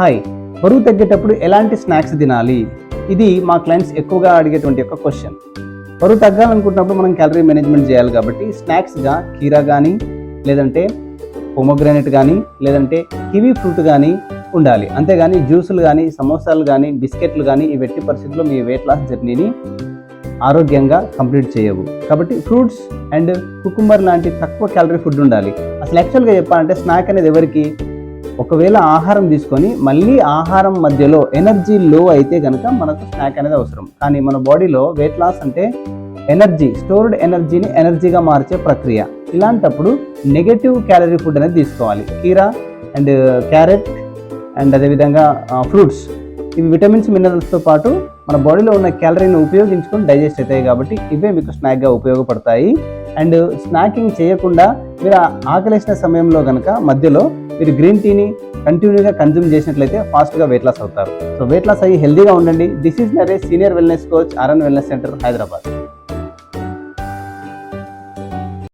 Hi, బరువు తగ్గేటప్పుడు ఎలాంటి snacks తినాలి? ఇది మా క్లయింట్స్ ఎక్కువగా అడిగేటువంటి ఒక క్వశ్చన్. బరువు తగ్గాలనుకుంటున్నప్పుడు మనం క్యాలరీ మేనేజ్మెంట్ చేయాలి కాబట్టి స్నాక్స్గా కీరా కానీ, లేదంటే పొమోగ్రానేట్ కానీ, లేదంటే కివీ ఫ్రూట్ కానీ ఉండాలి. అంతేగాని జ్యూసులు కానీ, సమోసాలు కానీ, బిస్కెట్లు కానీ ఈ ఎట్టి పరిస్థితుల్లో మీ వెయిట్ లాస్ జర్నీని ఆరోగ్యంగా కంప్లీట్ చేయవు. కాబట్టి ఫ్రూట్స్ అండ్ కుకుంబర్ లాంటి తక్కువ క్యాలరీ ఫుడ్ ఉండాలి. అసలు యాక్చువల్గా చెప్పాలంటే స్నాక్ అనేది ఎవరికి, ఒకవేళ ఆహారం తీసుకొని మళ్ళీ ఆహారం మధ్యలో ఎనర్జీ లో అయితే కనుక మనకు స్నాక్ అనేది అవసరం. కానీ మన బాడీలో వెయిట్ లాస్ అంటే ఎనర్జీ, స్టోర్డ్ ఎనర్జీని ఎనర్జీగా మార్చే ప్రక్రియ. ఇలాంటప్పుడు నెగటివ్ క్యాలరీ ఫుడ్ అనేది తీసుకోవాలి. కీరా అండ్ క్యారెట్ అండ్ అదేవిధంగా ఫ్రూట్స్, ఇవి విటమిన్స్ మినరల్స్తో పాటు మన బాడీలో ఉన్న క్యాలరీని ఉపయోగించుకొని డైజెస్ట్ అవుతాయి కాబట్టి ఇవే మీకు స్నాక్గా ఉపయోగపడతాయి. అండ్ స్నాకింగ్ చేయకుండా మీరు ఆకలేసిన సమయంలో కనుక మధ్యలో మీరు గ్రీన్ టీని కంటిన్యూగా కన్జ్యూమ్ చేసినట్లయితే ఫాస్ట్గా వెయిట్ లాస్ అవుతారు. సో వెయిట్ లాస్ అయ్యి హెల్దీగా ఉండండి. This is Naresh, senior wellness coach, RN wellness centre, Hyderabad.